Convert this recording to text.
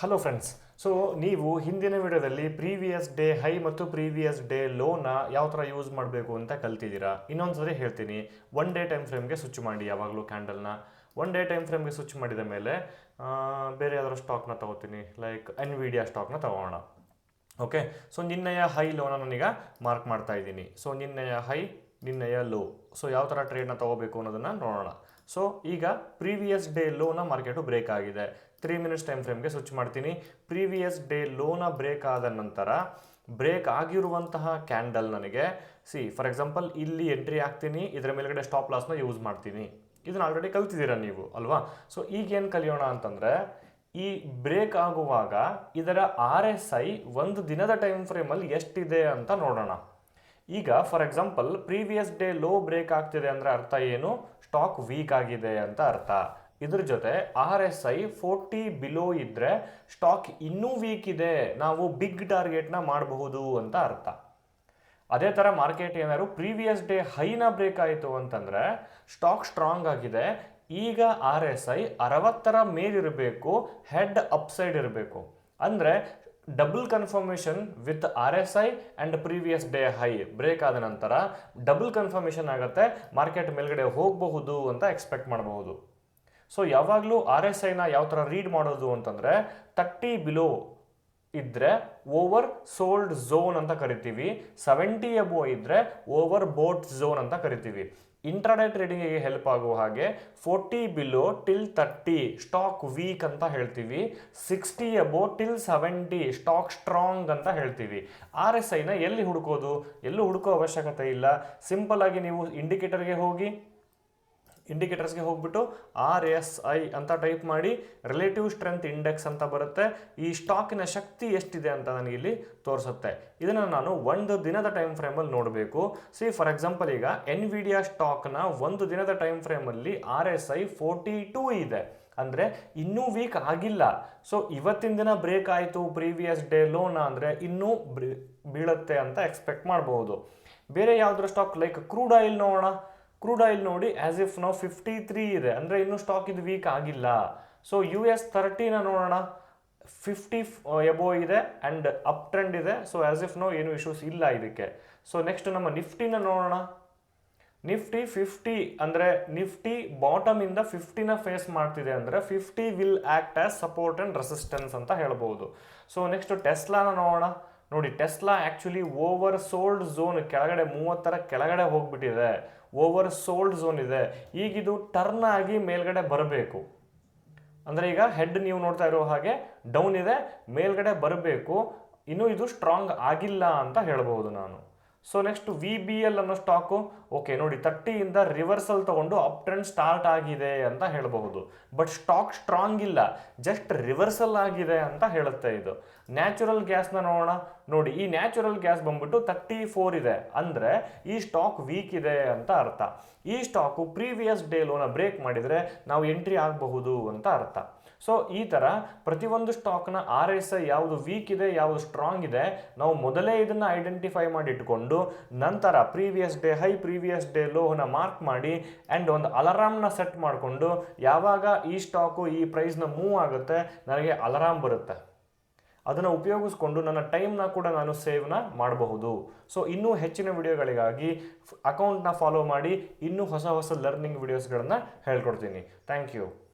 Hello friends. So ನೀವು ಹಿಂದಿನ ವಿಡಿಯೋದಲ್ಲಿ ಪ್ರೀವಿಯಸ್ ಡೇ ಹೈ ಮತ್ತು ಪ್ರೀವಿಯಸ್ ಡೇ ಲೋನ ಯಾವ ಥರ ಯೂಸ್ ಮಾಡಬೇಕು ಅಂತ ಕಲ್ತಿದ್ದೀರಾ. ಇನ್ನೊಂದ್ಸರಿ ಹೇಳ್ತೀನಿ, ಒನ್ ಡೇ ಟೈಮ್ ಫ್ರೇಮ್ಗೆ ಸ್ವಿಚ್ ಮಾಡಿ. ಯಾವಾಗಲೂ ಕ್ಯಾಂಡಲ್ನ ಒನ್ ಡೇ ಟೈಮ್ ಫ್ರೇಮ್ಗೆ ಸ್ವಿಚ್ ಮಾಡಿದ ಮೇಲೆ ಬೇರೆ ಯಾವ್ದಾದ್ರು ಸ್ಟಾಕ್ನ ತೊಗೋತೀನಿ, ಲೈಕ್ ಎನ್ವಿಡಿಯಾ ಸ್ಟಾಕ್ನ ತೊಗೋಣ. ಓಕೆ, ಸೊ ನಿನ್ನೆಯ ಹೈ ಲೋನ ನಾನೀಗ ಮಾರ್ಕ್ ಮಾಡ್ತಾ ಇದ್ದೀನಿ. ಸೊ ನಿನ್ನೆಯ ಹೈ, ನಿನ್ನೆಯ ಲೋ. ಸೊ ಯಾವ ಥರ ಟ್ರೇಡ್ನ ತೊಗೋಬೇಕು ಅನ್ನೋದನ್ನು ನೋಡೋಣ. ಸೊ ಈಗ ಪ್ರೀವಿಯಸ್ ಡೇ ಲೋನ ಮಾರ್ಕೆಟು ಬ್ರೇಕ್ ಆಗಿದೆ. 3 ಮಿನಿಟ್ಸ್ ಟೈಮ್ ಫ್ರೇಮ್ಗೆ ಸ್ವಿಚ್ ಮಾಡ್ತೀನಿ. ಪ್ರೀವಿಯಸ್ ಡೇ ಲೋನ ಬ್ರೇಕ್ ಆದ ನಂತರ ಬ್ರೇಕ್ ಆಗಿರುವಂತಹ ಕ್ಯಾಂಡಲ್ ನನಗೆ ಫಾರ್ ಎಕ್ಸಾಂಪಲ್ ಇಲ್ಲಿ ಎಂಟ್ರಿ ಆಗ್ತೀನಿ, ಇದರ ಮೇಲ್ಗಡೆ ಸ್ಟಾಪ್ ಲಾಸ್ನ ಯೂಸ್ ಮಾಡ್ತೀನಿ. ಇದನ್ನ ಆಲ್ರೆಡಿ ಕಲ್ತಿದ್ದೀರಾ ನೀವು ಅಲ್ವಾ. ಸೊ ಈಗೇನು ಕಲಿಯೋಣ ಅಂತಂದರೆ, ಈ ಬ್ರೇಕ್ ಆಗುವಾಗ ಇದರ RSI ಒಂದು ದಿನದ ಟೈಮ್ ಫ್ರೇಮಲ್ಲಿ ಎಷ್ಟಿದೆ ಅಂತ ನೋಡೋಣ. ಈಗ for example previous day low break ಆಗ್ತಿದೆ ಅಂದರೆ ಅರ್ಥ ಏನು? ಸ್ಟಾಕ್ ವೀಕ್ ಆಗಿದೆ ಅಂತ ಅರ್ಥ. ಇದ್ರ ಜೊತೆ RSI 40 ಬಿಲೋ ಇದ್ದರೆ ಸ್ಟಾಕ್ ಇನ್ನೂ ವೀಕ್ ಇದೆ, ನಾವು ಬಿಗ್ ಟಾರ್ಗೆಟ್ನ ಮಾಡಬಹುದು ಅಂತ ಅರ್ಥ. ಅದೇ ಥರ ಮಾರ್ಕೆಟ್ ಏನಾದ್ರು ಪ್ರೀವಿಯಸ್ ಡೇ ಹೈನ ಬ್ರೇಕ್ ಆಯಿತು ಅಂತಂದರೆ ಸ್ಟಾಕ್ ಸ್ಟ್ರಾಂಗ್ ಆಗಿದೆ. ಈಗ RSI 60ರ ಮೇಲಿರಬೇಕು, ಹೆಡ್ ಅಪ್ಸೈಡ್ ಇರಬೇಕು. ಅಂದರೆ double confirmation with RSI and previous day high break ಆದ ನಂತರ ಡಬಲ್ ಕನ್ಫರ್ಮೇಷನ್ ಆಗುತ್ತೆ, ಮಾರ್ಕೆಟ್ ಮೇಲ್ಗಡೆ ಹೋಗಬಹುದು ಅಂತ ಎಕ್ಸ್ಪೆಕ್ಟ್ ಮಾಡಬಹುದು. ಸೊ ಯಾವಾಗಲೂ RSIನ ಯಾವ ಥರ ರೀಡ್ ಮಾಡೋದು ಅಂತಂದರೆ, 30 ಬಿಲೋ ಇದ್ದರೆ ಓವರ್ ಸೋಲ್ಡ್ ಝೋನ್ ಅಂತ ಕರಿತೀವಿ, 70 ಅಬೋ ಇದ್ದರೆ ಓವರ್ ಬೋಟ್ ಝೋನ್ ಅಂತ ಕರಿತೀವಿ. ಇಂಟ್ರಾಡೇ ಟ್ರೇಡಿಂಗಿಗೆ ಹೆಲ್ಪ್ ಆಗುವ ಹಾಗೆ 40 ಬಿಲೋ ಟಿಲ್ 30 ಸ್ಟಾಕ್ ವೀಕ್ ಅಂತ ಹೇಳ್ತೀವಿ, 60 ಅಬೋ ಟಿಲ್ 70 ಸ್ಟಾಕ್ ಸ್ಟ್ರಾಂಗ್ ಅಂತ ಹೇಳ್ತೀವಿ. RSIನ ಎಲ್ಲಿ ಹುಡುಕೋದು? ಎಲ್ಲೂ ಹುಡುಕೋ ಅವಶ್ಯಕತೆ ಇಲ್ಲ. ಸಿಂಪಲ್ ಆಗಿ ನೀವು ಇಂಡಿಕೇಟರ್ಸ್ಗೆ ಹೋಗ್ಬಿಟ್ಟು RSI ಅಂತ ಟೈಪ್ ಮಾಡಿ, ರಿಲೇಟಿವ್ ಸ್ಟ್ರೆಂತ್ ಇಂಡೆಕ್ಸ್ ಅಂತ ಬರುತ್ತೆ. ಈ ಸ್ಟಾಕಿನ ಶಕ್ತಿ ಎಷ್ಟಿದೆ ಅಂತ ನನಗೆ ಇಲ್ಲಿ ತೋರಿಸುತ್ತೆ. ಇದನ್ನು ನಾನು ಒಂದು ದಿನದ ಟೈಮ್ ಫ್ರೇಮಲ್ಲಿ ನೋಡಬೇಕು. ಫಾರ್ ಎಕ್ಸಾಂಪಲ್ ಈಗ ಎನ್ವಿಡಿಯಾ ಸ್ಟಾಕ್ನ ಒಂದು ದಿನದ ಟೈಮ್ ಫ್ರೇಮಲ್ಲಿ RSI 42 ಇದೆ, ಅಂದರೆ ಇನ್ನೂ ವೀಕ್ ಆಗಿಲ್ಲ. ಸೊ ಇವತ್ತಿನ ದಿನ ಬ್ರೇಕ್ ಆಯಿತು ಪ್ರೀವಿಯಸ್ ಡೇ ಲೋನ ಅಂದರೆ ಇನ್ನೂ ಬೀಳುತ್ತೆ ಅಂತ ಎಕ್ಸ್ಪೆಕ್ಟ್ ಮಾಡಬಹುದು. ಬೇರೆ ಯಾವುದಾದ್ರು ಸ್ಟಾಕ್ ಲೈಕ್ ಕ್ರೂಡ್ ಆಯಿಲ್ ನೋಡೋಣ. ಕ್ರೂಡ್ ಆಯಿಲ್ ನೋಡಿ, ಆಸ್ ಇಫ್ ನಾವು 53 ಇದೆ, ಅಂದರೆ ಇನ್ನೂ ಸ್ಟಾಕ್ ಇದು ವೀಕ್ ಆಗಿಲ್ಲ. ಸೊ US 30ನ ನೋಡೋಣ, 50 ಎಬೋ ಇದೆ ಆ್ಯಂಡ್ ಅಪ್ ಟ್ರೆಂಡ್ ಇದೆ. ಸೊ ಆಸ್ ಇಫ್ ನೋ ಏನು ಇಶ್ಯೂಸ್ ಇಲ್ಲ ಇದಕ್ಕೆ. ಸೊ ನೆಕ್ಸ್ಟ್ ನಮ್ಮ ನಿಫ್ಟಿನ ನೋಡೋಣ. ನಿಫ್ಟಿ 50 ಅಂದರೆ ನಿಫ್ಟಿ ಬಾಟಮ್ ಇಂದ 50ನ ಫೇಸ್ ಮಾಡ್ತಿದೆ, ಅಂದರೆ 50 will act as support and resistance ಅಂತ ಹೇಳ್ಬೋದು. ಸೊ ನೆಕ್ಸ್ಟ್ ಟೆಸ್ಲಾನ ನೋಡೋಣ. ನೋಡಿ, Tesla actually over sold zone ಕೆಳಗಡೆ 30ರ ಕೆಳಗಡೆ ಹೋಗ್ಬಿಟ್ಟಿದೆ, ಓವರ್ ಸೋಲ್ಡ್ ಝೋನ್ ಇದೆ. ಈಗಿದು ಟರ್ನ್ ಆಗಿ ಮೇಲ್ಗಡೆ ಬರಬೇಕು. ಅಂದರೆ ಈಗ ಹೆಡ್ ನೀವು ನೋಡ್ತಾ ಇರೋ ಹಾಗೆ ಡೌನ್ ಇದೆ, ಮೇಲ್ಗಡೆ ಬರಬೇಕು. ಇನ್ನೂ ಇದು ಸ್ಟ್ರಾಂಗ್ ಆಗಿಲ್ಲ ಅಂತ ಹೇಳ್ಬೋದು ನಾನು. ಸೊ ನೆಕ್ಸ್ಟ್ VBL ಅನ್ನೋ ಸ್ಟಾಕು, ಓಕೆ ನೋಡಿ, 30ಇಂದ ರಿವರ್ಸಲ್ ತಗೊಂಡು ಅಪ್ ಟ್ರೆಂಡ್ ಸ್ಟಾರ್ಟ್ ಆಗಿದೆ ಅಂತ ಹೇಳಬಹುದು. ಬಟ್ ಸ್ಟಾಕ್ ಸ್ಟ್ರಾಂಗ್ ಇಲ್ಲ, ಜಸ್ಟ್ ರಿವರ್ಸಲ್ ಆಗಿದೆ ಅಂತ ಹೇಳುತ್ತೆ ಇದು. ನ್ಯಾಚುರಲ್ ಗ್ಯಾಸ್ನ ನೋಡೋಣ. ನೋಡಿ, ಈ ನ್ಯಾಚುರಲ್ ಗ್ಯಾಸ್ ಬಂದ್ಬಿಟ್ಟು 34 ಇದೆ, ಅಂದರೆ ಈ ಸ್ಟಾಕ್ ವೀಕ್ ಇದೆ ಅಂತ ಅರ್ಥ. ಈ ಸ್ಟಾಕು ಪ್ರೀವಿಯಸ್ ಡೇ ಲೋನ ಬ್ರೇಕ್ ಮಾಡಿದರೆ ನಾವು ಎಂಟ್ರಿ ಆಗಬಹುದು ಅಂತ ಅರ್ಥ. ಸೊ ಈ ಥರ ಪ್ರತಿಯೊಂದು ಸ್ಟಾಕ್ನ RSI ಯಾವುದು ವೀಕ್ ಇದೆ, ಯಾವುದು ಸ್ಟ್ರಾಂಗ್ ಇದೆ, ನಾವು ಮೊದಲೇ ಇದನ್ನು ಐಡೆಂಟಿಫೈ ಮಾಡಿ ಇಟ್ಕೊಂಡು ನಂತರ previous day high, previous day ಲೋನ ಮಾರ್ಕ್ ಮಾಡಿ ಆ್ಯಂಡ್ ಒಂದು ಅಲಾರಾಮ್ನ ಸೆಟ್ ಮಾಡಿಕೊಂಡು ಯಾವಾಗ ಈ ಸ್ಟಾಕು ಈ ಪ್ರೈಸ್ನ ಮೂವ್ ಆಗುತ್ತೆ ನನಗೆ ಅಲಾರಾಮ್ ಬರುತ್ತೆ. ಅದನ್ನು ಉಪಯೋಗಿಸ್ಕೊಂಡು ನನ್ನ ಟೈಮ್ನ ಕೂಡ ನಾನು ಸೇವ್ನ ಮಾಡಬಹುದು. ಸೊ ಇನ್ನೂ ಹೆಚ್ಚಿನ ವಿಡಿಯೋಗಳಿಗಾಗಿ ಅಕೌಂಟ್ನ ಫಾಲೋ ಮಾಡಿ, ಇನ್ನೂ ಹೊಸ ಲರ್ನಿಂಗ್ ವಿಡಿಯೋಸ್ಗಳನ್ನು ಹೇಳ್ಕೊಡ್ತೀನಿ. Thank you.